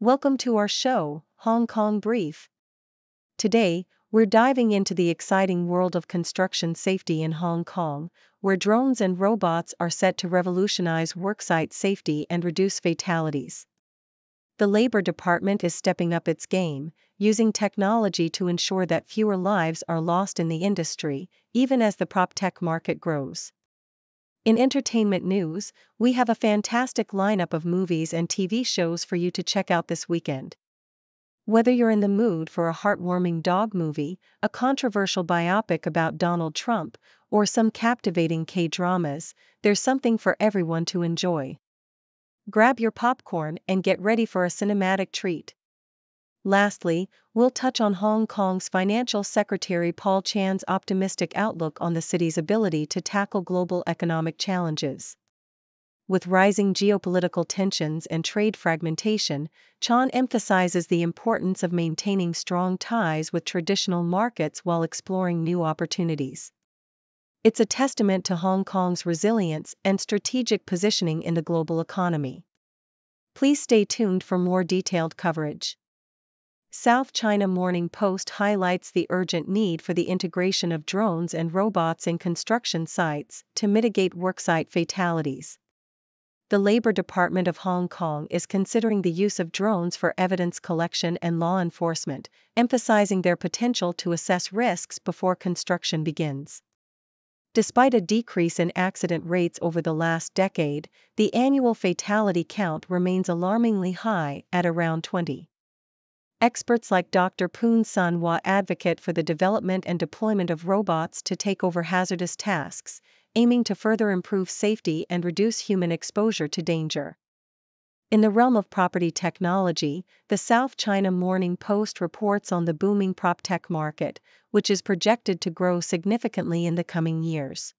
Welcome to our show, Hong Kong Brief. Today, we're diving into the exciting world of construction safety in Hong Kong, where drones and robots are set to revolutionize worksite safety and reduce fatalities. The Labor Department is stepping up its game, using technology to ensure that fewer lives are lost in the industry, even as the proptech market grows. In entertainment news, we have a fantastic lineup of movies and TV shows for you to check out this weekend. Whether you're in the mood for a heartwarming dog movie, a controversial biopic about Donald Trump, or some captivating K-dramas, there's something for everyone to enjoy. Grab your popcorn and get ready for a cinematic treat. Lastly, we'll touch on Hong Kong's Financial Secretary Paul Chan's optimistic outlook on the city's ability to tackle global economic challenges. With rising geopolitical tensions and trade fragmentation, Chan emphasizes the importance of maintaining strong ties with traditional markets while exploring new opportunities. It's a testament to Hong Kong's resilience and strategic positioning in the global economy. Please stay tuned for more detailed coverage. South China Morning Post highlights the urgent need for the integration of drones and robots in construction sites to mitigate worksite fatalities. The Labor Department of Hong Kong is considering the use of drones for evidence collection and law enforcement, emphasizing their potential to assess risks before construction begins. Despite a decrease in accident rates over the last decade, the annual fatality count remains alarmingly high at around 20. Experts like Dr. Poon Sun Hwa advocate for the development and deployment of robots to take over hazardous tasks, aiming to further improve safety and reduce human exposure to danger. In the realm of property technology, the South China Morning Post reports on the booming proptech market, which is projected to grow significantly in the coming years.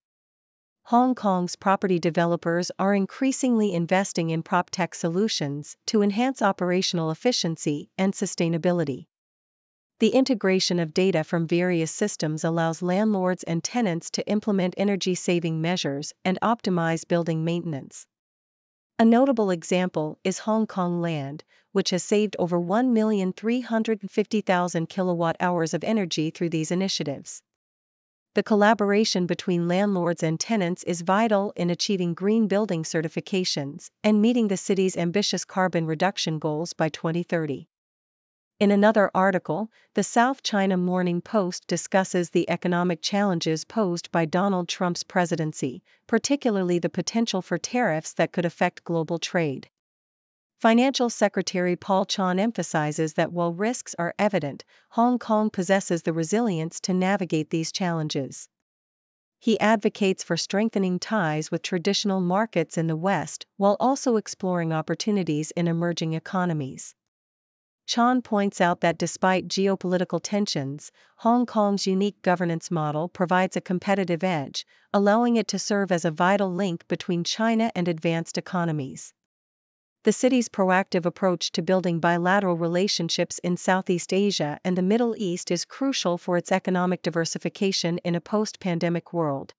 Hong Kong's property developers are increasingly investing in proptech solutions to enhance operational efficiency and sustainability. The integration of data from various systems allows landlords and tenants to implement energy-saving measures and optimize building maintenance. A notable example is Hong Kong Land, which has saved over 1,350,000 kilowatt-hours of energy through these initiatives. The collaboration between landlords and tenants is vital in achieving green building certifications and meeting the city's ambitious carbon reduction goals by 2030. In another article, the South China Morning Post discusses the economic challenges posed by Donald Trump's presidency, particularly the potential for tariffs that could affect global trade. Financial Secretary Paul Chan emphasizes that while risks are evident, Hong Kong possesses the resilience to navigate these challenges. He advocates for strengthening ties with traditional markets in the West while also exploring opportunities in emerging economies. Chan points out that despite geopolitical tensions, Hong Kong's unique governance model provides a competitive edge, allowing it to serve as a vital link between China and advanced economies. The city's proactive approach to building bilateral relationships in Southeast Asia and the Middle East is crucial for its economic diversification in a post-pandemic world.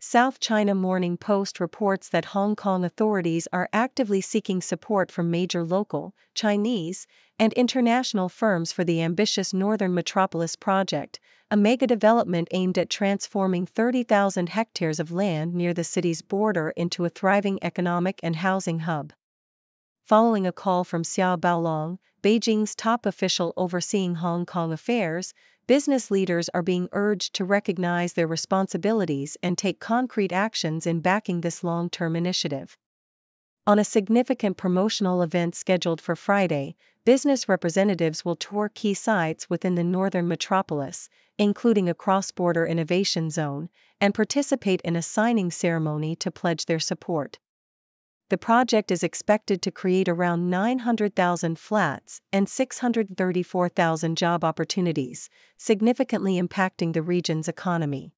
South China Morning Post reports that Hong Kong authorities are actively seeking support from major local, Chinese, and international firms for the ambitious Northern Metropolis project, a mega-development aimed at transforming 30,000 hectares of land near the city's border into a thriving economic and housing hub. Following a call from Xiao Baolong, Beijing's top official overseeing Hong Kong affairs, business leaders are being urged to recognize their responsibilities and take concrete actions in backing this long-term initiative. On a significant promotional event scheduled for Friday, business representatives will tour key sites within the Northern Metropolis, including a cross-border innovation zone, and participate in a signing ceremony to pledge their support. The project is expected to create around 900,000 flats and 634,000 job opportunities, significantly impacting the region's economy.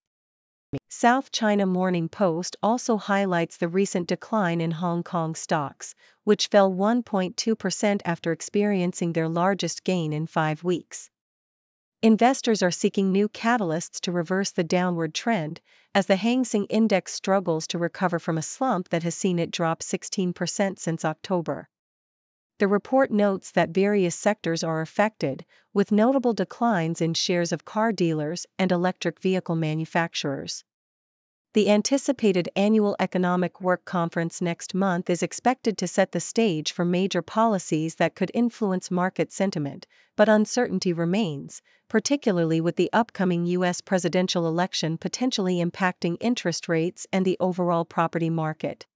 South China Morning Post also highlights the recent decline in Hong Kong stocks, which fell 1.2% after experiencing their largest gain in 5 weeks. Investors are seeking new catalysts to reverse the downward trend, as the Hang Seng Index struggles to recover from a slump that has seen it drop 16% since October. The report notes that various sectors are affected, with notable declines in shares of car dealers and electric vehicle manufacturers. The anticipated annual Economic Work Conference next month is expected to set the stage for major policies that could influence market sentiment, but uncertainty remains, particularly with the upcoming U.S. presidential election potentially impacting interest rates and the overall property market.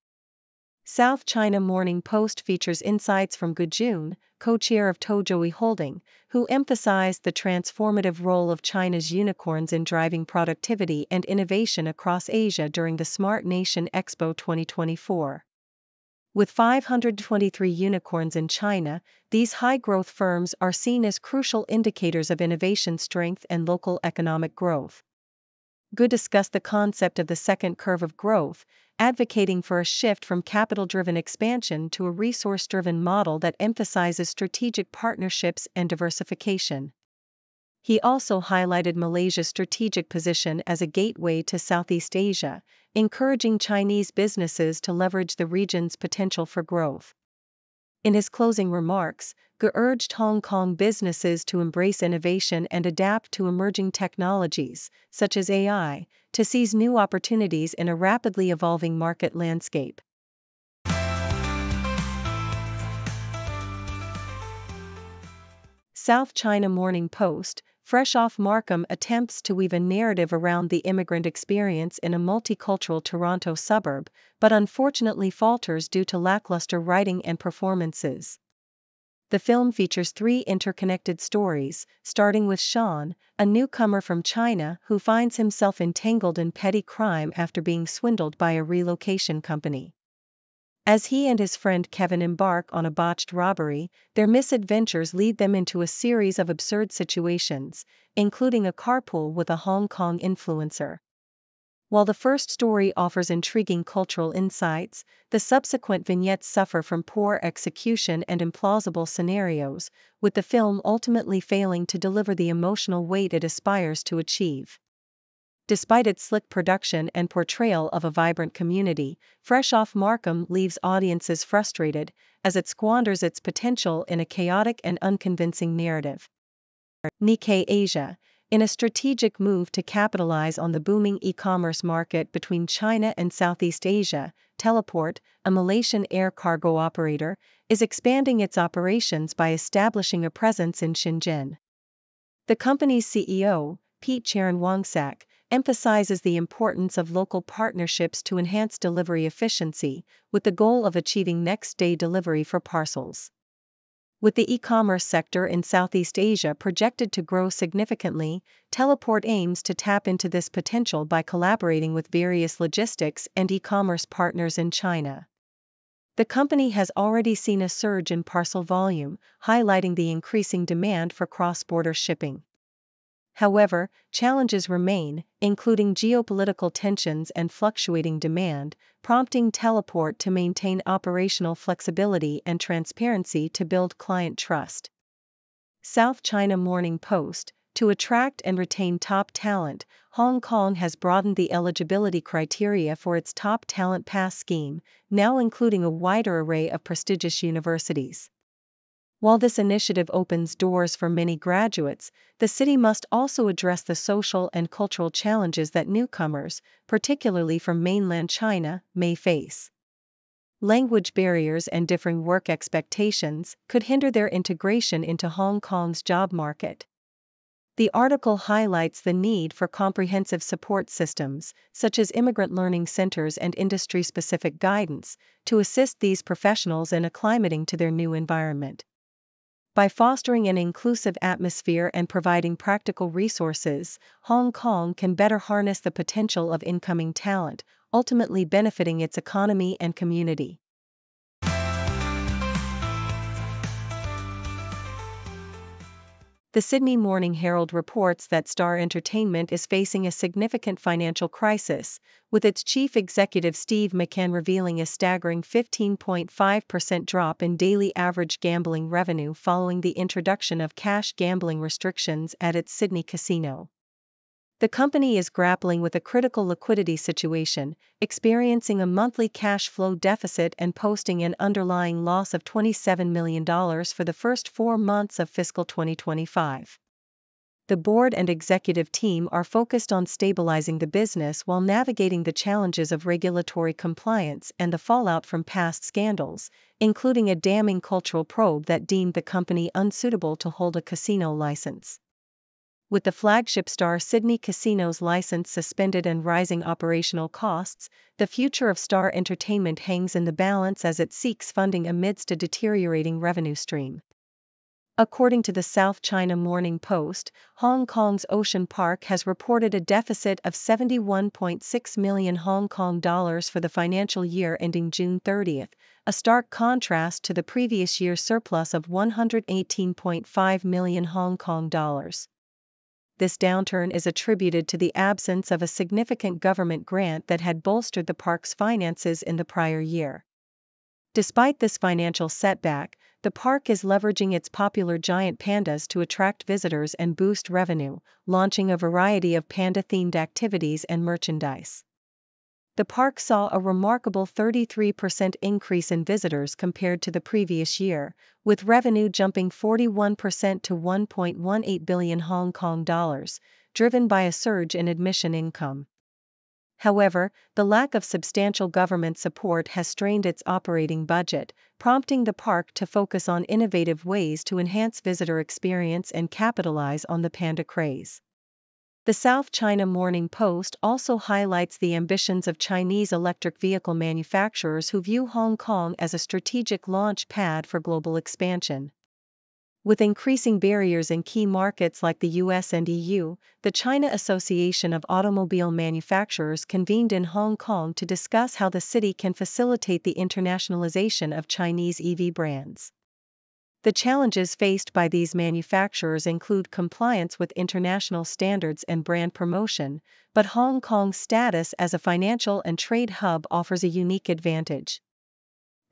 South China Morning Post features insights from Gu Jun, co-chair of Toujui Holding, who emphasized the transformative role of China's unicorns in driving productivity and innovation across Asia during the Smart Nation Expo 2024. With 523 unicorns in China, these high-growth firms are seen as crucial indicators of innovation strength and local economic growth. Gu discussed the concept of the second curve of growth, advocating for a shift from capital-driven expansion to a resource-driven model that emphasizes strategic partnerships and diversification. He also highlighted Malaysia's strategic position as a gateway to Southeast Asia, encouraging Chinese businesses to leverage the region's potential for growth. In his closing remarks, Gu urged Hong Kong businesses to embrace innovation and adapt to emerging technologies, such as AI, to seize new opportunities in a rapidly evolving market landscape. South China Morning Post, fresh off Markham, attempts to weave a narrative around the immigrant experience in a multicultural Toronto suburb, but unfortunately falters due to lackluster writing and performances. The film features three interconnected stories, starting with Sean, a newcomer from China who finds himself entangled in petty crime after being swindled by a relocation company. As he and his friend Kevin embark on a botched robbery, their misadventures lead them into a series of absurd situations, including a carpool with a Hong Kong influencer. While the first story offers intriguing cultural insights, the subsequent vignettes suffer from poor execution and implausible scenarios, with the film ultimately failing to deliver the emotional weight it aspires to achieve. Despite its slick production and portrayal of a vibrant community, Fresh Off Markham leaves audiences frustrated, as it squanders its potential in a chaotic and unconvincing narrative. Nikkei Asia. In a strategic move to capitalize on the booming e-commerce market between China and Southeast Asia, Teleport, a Malaysian air cargo operator, is expanding its operations by establishing a presence in Shenzhen. The company's CEO, Pete Charon-Wongsak, emphasizes the importance of local partnerships to enhance delivery efficiency, with the goal of achieving next-day delivery for parcels. With the e-commerce sector in Southeast Asia projected to grow significantly, Teleport aims to tap into this potential by collaborating with various logistics and e-commerce partners in China. The company has already seen a surge in parcel volume, highlighting the increasing demand for cross-border shipping. However, challenges remain, including geopolitical tensions and fluctuating demand, prompting Teleport to maintain operational flexibility and transparency to build client trust. South China Morning Post. To attract and retain top talent, Hong Kong has broadened the eligibility criteria for its Top Talent Pass scheme, now including a wider array of prestigious universities. While this initiative opens doors for many graduates, the city must also address the social and cultural challenges that newcomers, particularly from mainland China, may face. Language barriers and differing work expectations could hinder their integration into Hong Kong's job market. The article highlights the need for comprehensive support systems, such as immigrant learning centers and industry-specific guidance, to assist these professionals in acclimating to their new environment. By fostering an inclusive atmosphere and providing practical resources, Hong Kong can better harness the potential of incoming talent, ultimately benefiting its economy and community. The Sydney Morning Herald reports that Star Entertainment is facing a significant financial crisis, with its chief executive Steve McCann revealing a staggering 15.5% drop in daily average gambling revenue following the introduction of cash gambling restrictions at its Sydney casino. The company is grappling with a critical liquidity situation, experiencing a monthly cash flow deficit and posting an underlying loss of $27 million for the first 4 months of fiscal 2025. The board and executive team are focused on stabilizing the business while navigating the challenges of regulatory compliance and the fallout from past scandals, including a damning cultural probe that deemed the company unsuitable to hold a casino license. With the flagship Star Sydney Casino's license suspended and rising operational costs, the future of Star Entertainment hangs in the balance as it seeks funding amidst a deteriorating revenue stream. According to the South China Morning Post, Hong Kong's Ocean Park has reported a deficit of 71.6 million Hong Kong dollars for the financial year ending June 30, a stark contrast to the previous year's surplus of 118.5 million Hong Kong dollars. This downturn is attributed to the absence of a significant government grant that had bolstered the park's finances in the prior year. Despite this financial setback, the park is leveraging its popular giant pandas to attract visitors and boost revenue, launching a variety of panda-themed activities and merchandise. The park saw a remarkable 33% increase in visitors compared to the previous year, with revenue jumping 41% to 1.18 billion Hong Kong dollars, driven by a surge in admission income. However, the lack of substantial government support has strained its operating budget, prompting the park to focus on innovative ways to enhance visitor experience and capitalize on the panda craze. The South China Morning Post also highlights the ambitions of Chinese electric vehicle manufacturers who view Hong Kong as a strategic launch pad for global expansion. With increasing barriers in key markets like the US and EU, the China Association of Automobile Manufacturers convened in Hong Kong to discuss how the city can facilitate the internationalization of Chinese EV brands. The challenges faced by these manufacturers include compliance with international standards and brand promotion, but Hong Kong's status as a financial and trade hub offers a unique advantage.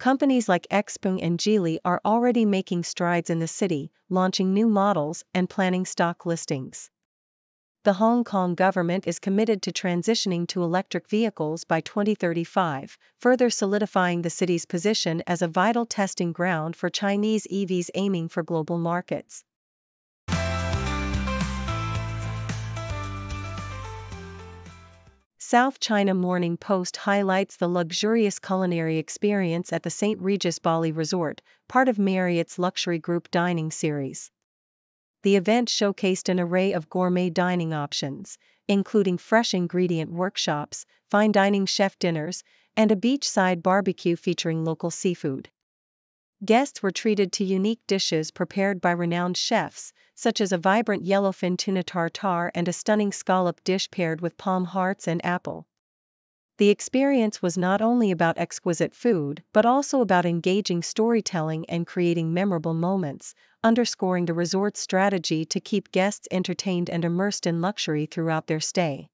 Companies like Xpeng and Geely are already making strides in the city, launching new models and planning stock listings. The Hong Kong government is committed to transitioning to electric vehicles by 2035, further solidifying the city's position as a vital testing ground for Chinese EVs aiming for global markets. South China Morning Post highlights the luxurious culinary experience at the St. Regis Bali Resort, part of Marriott's luxury group dining series. The event showcased an array of gourmet dining options, including fresh ingredient workshops, fine dining chef dinners, and a beachside barbecue featuring local seafood. Guests were treated to unique dishes prepared by renowned chefs, such as a vibrant yellowfin tuna tartare and a stunning scallop dish paired with palm hearts and apple. The experience was not only about exquisite food but also about engaging storytelling and creating memorable moments, underscoring the resort's strategy to keep guests entertained and immersed in luxury throughout their stay.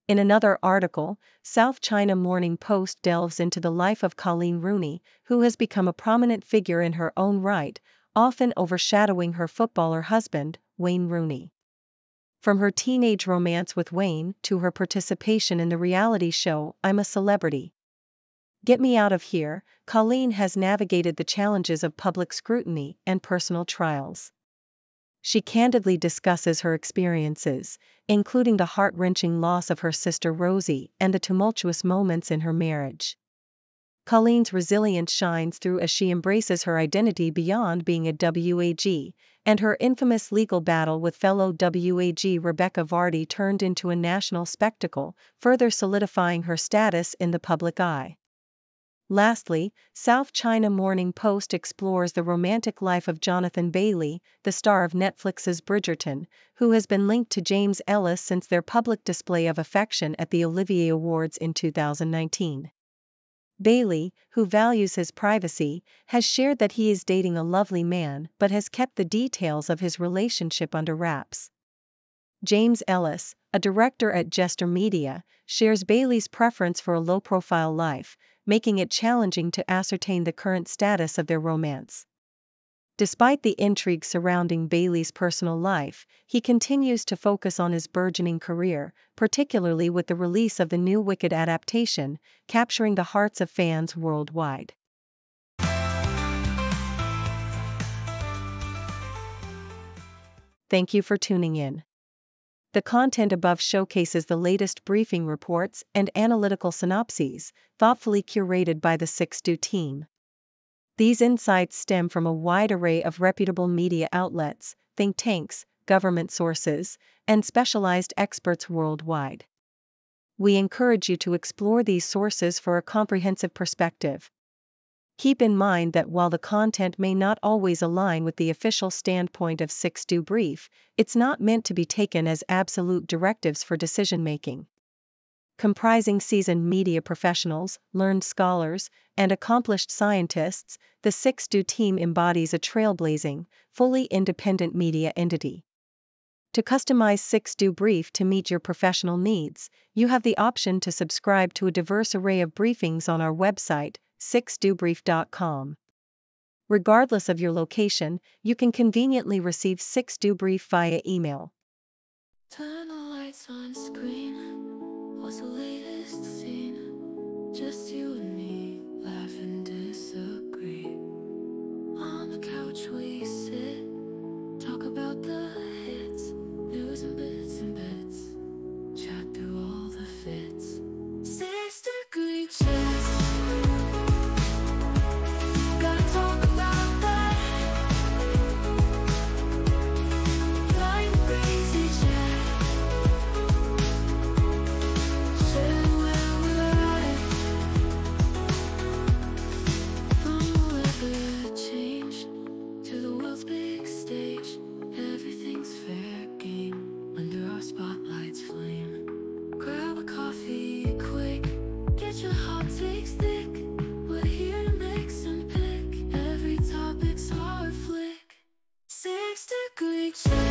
In another article, South China Morning Post delves into the life of Colleen Rooney, who has become a prominent figure in her own right, often overshadowing her footballer husband, Wayne Rooney. From her teenage romance with Wayne to her participation in the reality show I'm a Celebrity. Get Me Out of Here, Colleen has navigated the challenges of public scrutiny and personal trials. She candidly discusses her experiences, including the heart-wrenching loss of her sister Rosie and the tumultuous moments in her marriage. Colleen's resilience shines through as she embraces her identity beyond being a WAG, and her infamous legal battle with fellow WAG Rebecca Vardy turned into a national spectacle, further solidifying her status in the public eye. Lastly, South China Morning Post explores the romantic life of Jonathan Bailey, the star of Netflix's Bridgerton, who has been linked to James Ellis since their public display of affection at the Olivier Awards in 2019. Bailey, who values his privacy, has shared that he is dating a lovely man but has kept the details of his relationship under wraps. James Ellis, a director at Jester Media, shares Bailey's preference for a low-profile life, making it challenging to ascertain the current status of their romance. Despite the intrigue surrounding Bailey's personal life, he continues to focus on his burgeoning career, particularly with the release of the new Wicked adaptation, capturing the hearts of fans worldwide. Thank you for tuning in. The content above showcases the latest briefing reports and analytical synopses, thoughtfully curated by the 6Do team. These insights stem from a wide array of reputable media outlets, think tanks, government sources, and specialized experts worldwide. We encourage you to explore these sources for a comprehensive perspective. Keep in mind that while the content may not always align with the official standpoint of 6Do Brief, it's not meant to be taken as absolute directives for decision-making. Comprising seasoned media professionals, learned scholars, and accomplished scientists, the 6Do team embodies a trailblazing, fully independent media entity. To customize 6Do Brief to meet your professional needs, you have the option to subscribe to a diverse array of briefings on our website, 6dobrief.com. Regardless of your location, you can conveniently receive 6Do Brief via email. Turn the lights on screen. What's the latest scene? Just you and me, laugh and disagree. On the couch we sit, talk about the hits, news and bits, chat through all the fits. 6-degree chats. Gotta talk about that. Like crazy chat. Share where we're at. From weather change to the world's big stage, everything's fair game under our spotlight's flame. Grab a coffee quick, get your hot takes thick. We're here to mix and pick, every topic's our flick. 6-degree chat.